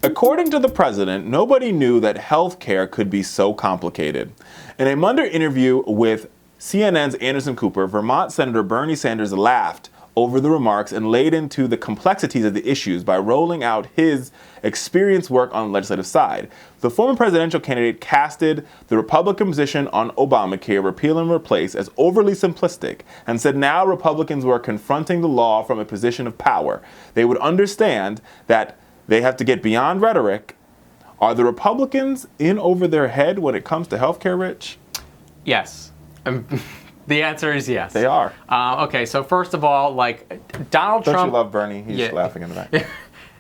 According to the president, nobody knew that health care could be so complicated. In a Monday interview with CNN's Anderson Cooper, Vermont Senator Bernie Sanders laughed over the remarks and laid into the complexities of the issues by rolling out his experience work on the legislative side. The former presidential candidate casted the Republican position on Obamacare, repeal and replace, as overly simplistic and said now Republicans were confronting the law from a position of power. They would understand that they have to get beyond rhetoric. Are the Republicans in over their head when it comes to healthcare, Rich? Yes. The answer is yes. They are. Okay, so first of all, like Donald Trump. Don't you love Bernie? He's laughing in the back.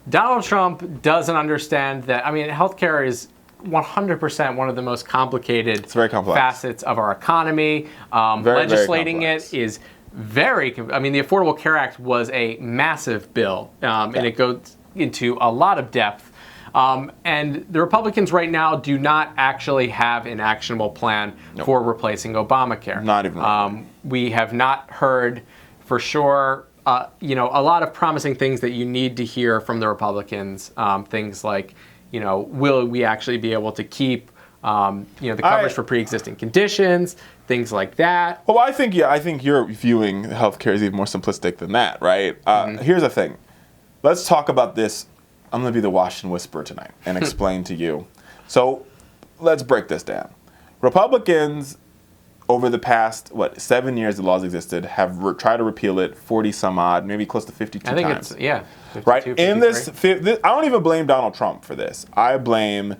Donald Trump doesn't understand that. I mean, healthcare is 100% one of the most complicated facets of our economy. Legislating it is very. I mean, the Affordable Care Act was a massive bill, and it goes into a lot of depth. And the Republicans right now do not actually have an actionable plan for replacing Obamacare. Not even. We have not heard for sure, a lot of promising things that you need to hear from the Republicans. Things like, will we actually be able to keep, the coverage for pre-existing conditions, things like that. Well, I think you're viewing healthcare as even more simplistic than that, right? Here's the thing. Let's talk about this. I'm going to be the Washington Whisperer tonight and explain to you. So let's break this down. Republicans, over the past, 7 years the laws existed, have tried to repeal it 40 some odd, maybe close to 52 times. I think it's, 52, right? 53. In this, I don't even blame Donald Trump for this. I blame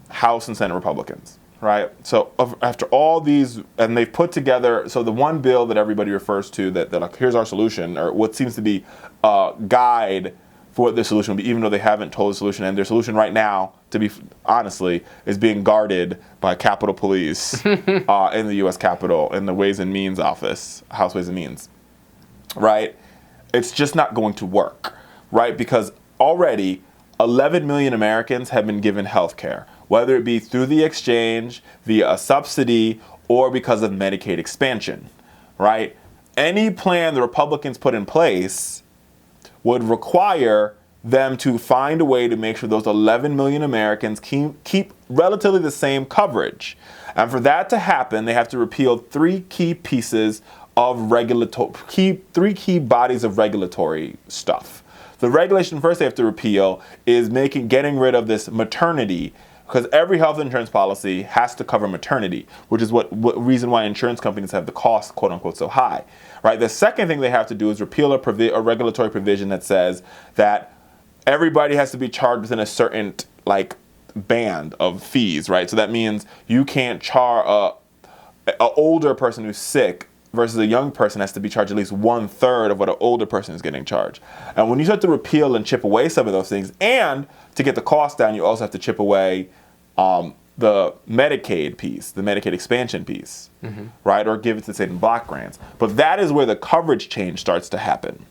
House and Senate Republicans, right? So after all these, and they've put together, so the one bill that everybody refers to that like, here's our solution, or what seems to be a guide for what their solution will be, even though they haven't told the solution. And their solution right now, to be honestly, is being guarded by Capitol Police in the U.S. Capitol, in the Ways and Means office, House Ways and Means, right? It's just not going to work, right? Because already 11 million Americans have been given health care, whether it be through the exchange, via a subsidy, or because of Medicaid expansion, right? Any plan the Republicans put in place would require them to find a way to make sure those 11 million Americans keep relatively the same coverage. And for that to happen, they have to repeal three key bodies of regulatory stuff. The regulation first they have to repeal is getting rid of this maternity, because every health insurance policy has to cover maternity, which is what reason why insurance companies have the cost, quote unquote, so high. Right. The second thing they have to do is repeal a regulatory provision that says that everybody has to be charged within a certain band of fees. Right. So that means you can't charge an older person who's sick versus a young person has to be charged at least 1/3 of what an older person is getting charged. And when you start to repeal and chip away some of those things, and to get the cost down, you also have to chip away the Medicaid piece, the Medicaid expansion piece, right? Or give it to state and block grants. But that is where the coverage change starts to happen,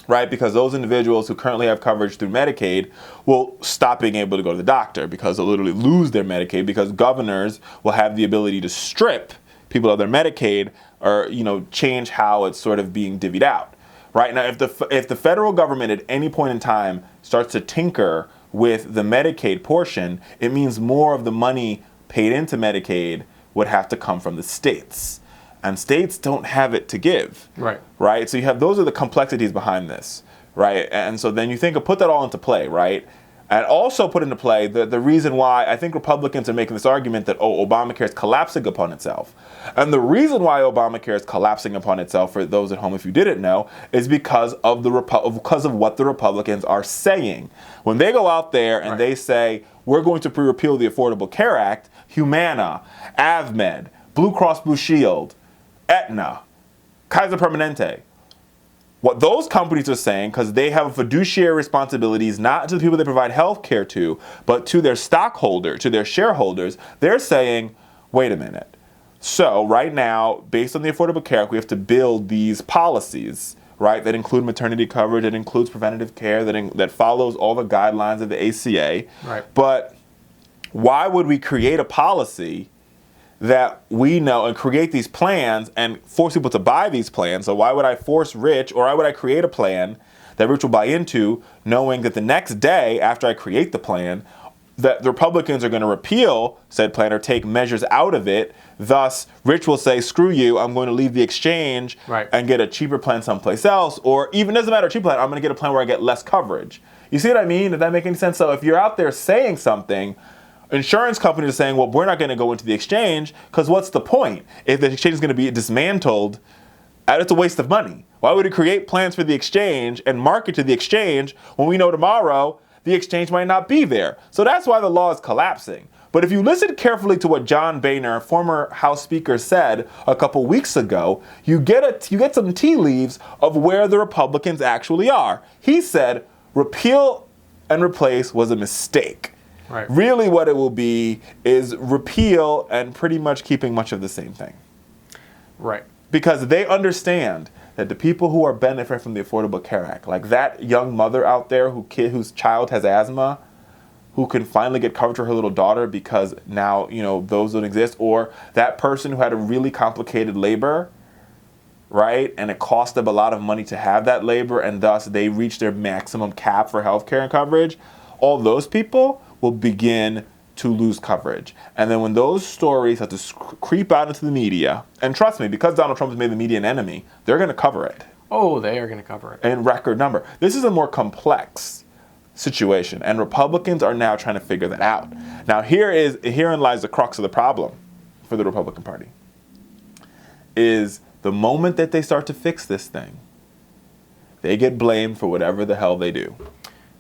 right? Because those individuals who currently have coverage through Medicaid will stop being able to go to the doctor because they'll literally lose their Medicaid, because governors will have the ability to strip people of their Medicaid or, change how it's sort of being divvied out. Right now, if the federal government at any point in time starts to tinker with the Medicaid portion, it means more of the money paid into Medicaid would have to come from the states. And states don't have it to give. Right. Right? So those are the complexities behind this. Right? And so then you put that all into play, right? And also put into play the reason why I think Republicans are making this argument that, Obamacare is collapsing upon itself. And the reason why Obamacare is collapsing upon itself, for those at home if you didn't know, is because of what the Republicans are saying. When they go out there and they say, we're going to repeal the Affordable Care Act, Humana, AvMed, Blue Cross Blue Shield, Aetna, Kaiser Permanente, what those companies are saying, because they have fiduciary responsibilities not to the people they provide health care to, but to their stockholder, to their shareholders, they're saying, wait a minute. So right now, based on the Affordable Care Act, we have to build these policies, right, that include maternity coverage, that includes preventative care, that follows all the guidelines of the ACA. Right. But why would we create a policy that we know and create these plans and force people to buy these plans. So why would I force Rich, or why would I create a plan that Rich will buy into, knowing that the next day after I create the plan, that the Republicans are going to repeal said plan or take measures out of it. Thus, Rich will say, screw you, I'm going to leave the exchange and get a cheaper plan someplace else. Or even, doesn't matter, a cheaper plan, I'm going to get a plan where I get less coverage. You see what I mean? Does that make any sense? So if you're out there saying something, insurance companies are saying, well, we're not going to go into the exchange, because what's the point? If the exchange is going to be dismantled, it's a waste of money. Why would it create plans for the exchange and market to the exchange when we know tomorrow the exchange might not be there? So that's why the law is collapsing. But if you listen carefully to what John Boehner, former House Speaker, said a couple weeks ago, you get some tea leaves of where the Republicans actually are. He said repeal and replace was a mistake. Right. Really what it will be is repeal and pretty much keeping much of the same thing. Right. Because they understand that the people who are benefiting from the Affordable Care Act, like that young mother out there whose child has asthma, who can finally get coverage for her little daughter because now, those don't exist, or that person who had a really complicated labor, right? And it cost them a lot of money to have that labor, and thus they reach their maximum cap for healthcare and coverage. All those people will begin to lose coverage. And then when those stories have to creep out into the media, and trust me, because Donald Trump has made the media an enemy, they're going to cover it. Oh, they are going to cover it. In record number. This is a more complex situation, and Republicans are now trying to figure that out. Now, herein lies the crux of the problem for the Republican Party, is the moment that they start to fix this thing, they get blamed for whatever the hell they do.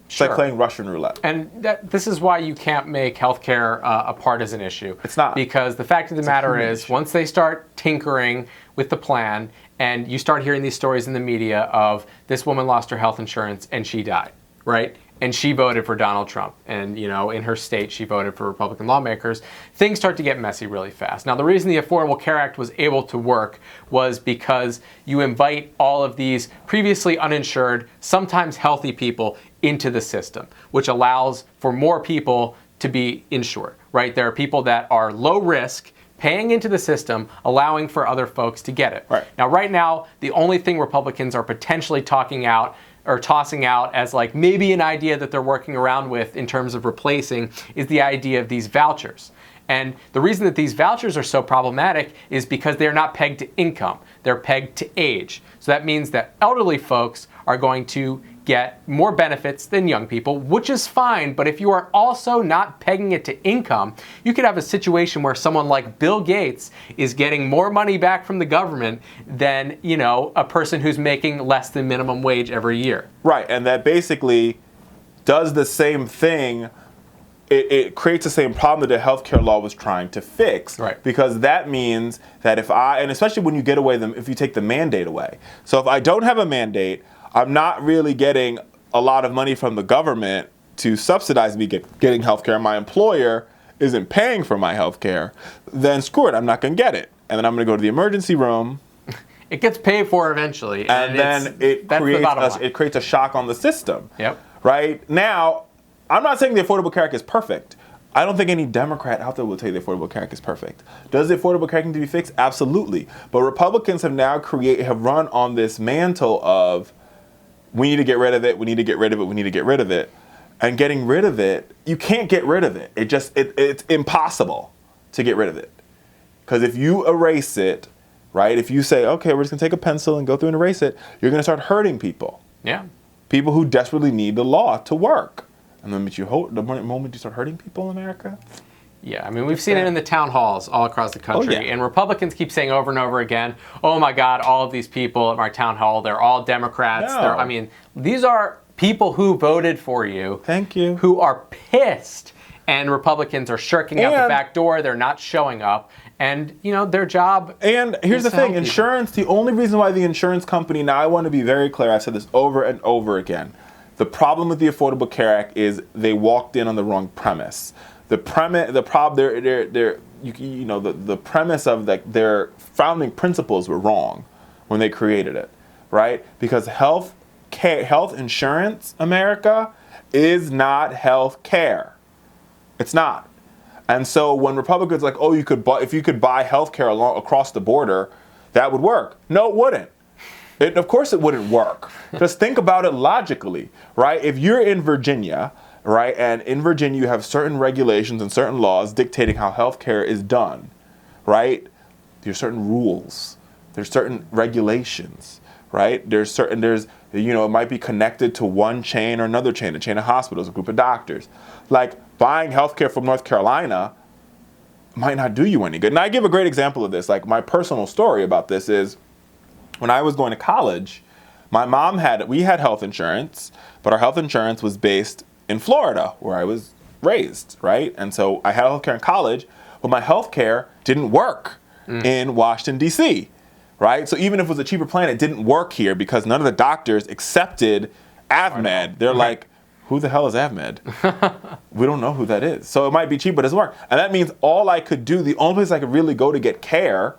It's like playing Russian roulette. And this is why you can't make healthcare a partisan issue. It's not. Because the fact of the matter is, once they start tinkering with the plan, and you start hearing these stories in the media of this woman lost her health insurance and she died, right? And she voted for Donald Trump. And, in her state, she voted for Republican lawmakers. Things start to get messy really fast. Now, the reason the Affordable Care Act was able to work was because you invite all of these previously uninsured, sometimes healthy people into the system, which allows for more people to be insured, right? There are people that are low risk, paying into the system, allowing for other folks to get it. Right. Now, right now, the only thing Republicans are potentially tossing out as like maybe an idea that they're working around with in terms of replacing is the idea of these vouchers. And the reason that these vouchers are so problematic is because they're not pegged to income. They're pegged to age. So that means that elderly folks are going to get more benefits than young people, which is fine. But if you are also not pegging it to income, you could have a situation where someone like Bill Gates is getting more money back from the government than, a person who's making less than minimum wage every year. Right, and that basically does the same thing. It creates the same problem that the healthcare law was trying to fix. Right. Because that means that and especially when you if you take the mandate away. So if I don't have a mandate, I'm not really getting a lot of money from the government to subsidize me getting healthcare. My employer isn't paying for my healthcare. Then screw it, I'm not going to get it. And then I'm going to go to the emergency room. It gets paid for eventually. And then it creates a shock on the system. Yep. Right? Now, I'm not saying the Affordable Care Act is perfect. I don't think any Democrat out there will tell you the Affordable Care Act is perfect. Does the Affordable Care Act need to be fixed? Absolutely. But Republicans have now run on this mantle of, we need to get rid of it, we need to get rid of it, we need to get rid of it. And getting rid of it, you can't get rid of it. It's impossible to get rid of it. Because if you erase it, right, if you say, okay, we're just going to take a pencil and go through and erase it, you're going to start hurting people. Yeah. People who desperately need the law to work. And the moment you start hurting people in America? Yeah, I mean, we've seen it in the town halls all across the country. Oh, yeah. And Republicans keep saying over and over again, oh my God, all of these people at my town hall, they're all Democrats. No. These are people who voted for you. Thank you. Who are pissed. And Republicans are shirking out the back door. They're not showing up. And, their job. And here's the thing, insurance, the only reason why the insurance company, now I want to be very clear, I've said this over and over again. The problem with the Affordable Care Act is they walked in on the wrong premise. The premise of their founding principles were wrong when they created it, right? Because health insurance, America, is not health care. It's not. And so when Republicans are like, oh, if you could buy healthcare across the border, that would work. No, it wouldn't. Of course it wouldn't work. Just think about it logically, right? If you're in Virginia, right, and in Virginia you have certain regulations and certain laws dictating how healthcare is done, right? There's certain rules. There's certain regulations, right? It might be connected to one chain or another chain, a chain of hospitals, a group of doctors. Like buying healthcare from North Carolina might not do you any good. And I give a great example of this. Like my personal story about this is when I was going to college, we had health insurance, but our health insurance was based in Florida, where I was raised, right? And so I had healthcare in college, but my healthcare didn't work in Washington, D.C., right? So even if it was a cheaper plan, it didn't work here because none of the doctors accepted AvMed. They're like, who the hell is AvMed? We don't know who that is. So it might be cheap, but it doesn't work. And that means all I could do, the only place I could really go to get care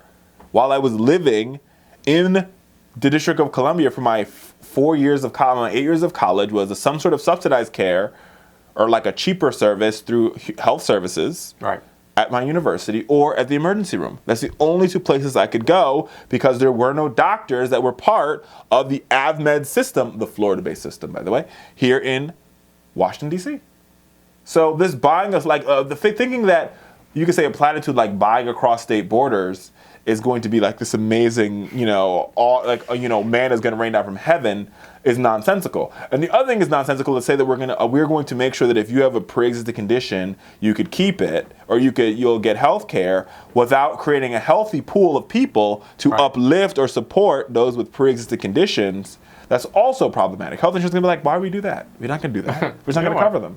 while I was living in the District of Columbia for my 4 years of college, my 8 years of college, was some sort of subsidized care or like a cheaper service through health services at my university or at the emergency room. That's the only two places I could go because there were no doctors that were part of the AvMed system, the Florida-based system, by the way, here in Washington, D.C. So this buying us, thinking that you could say a platitude like buying across state borders is going to be like this amazing, man is going to rain down from heaven is nonsensical. And the other thing is nonsensical to say that we're going to make sure that if you have a pre-existing condition, you could keep it or you'll get health care without creating a healthy pool of people to uplift or support those with pre-existing conditions. That's also problematic. Health insurance is going to be like, why would we do that? We're not going to do that. We're just not going to cover them.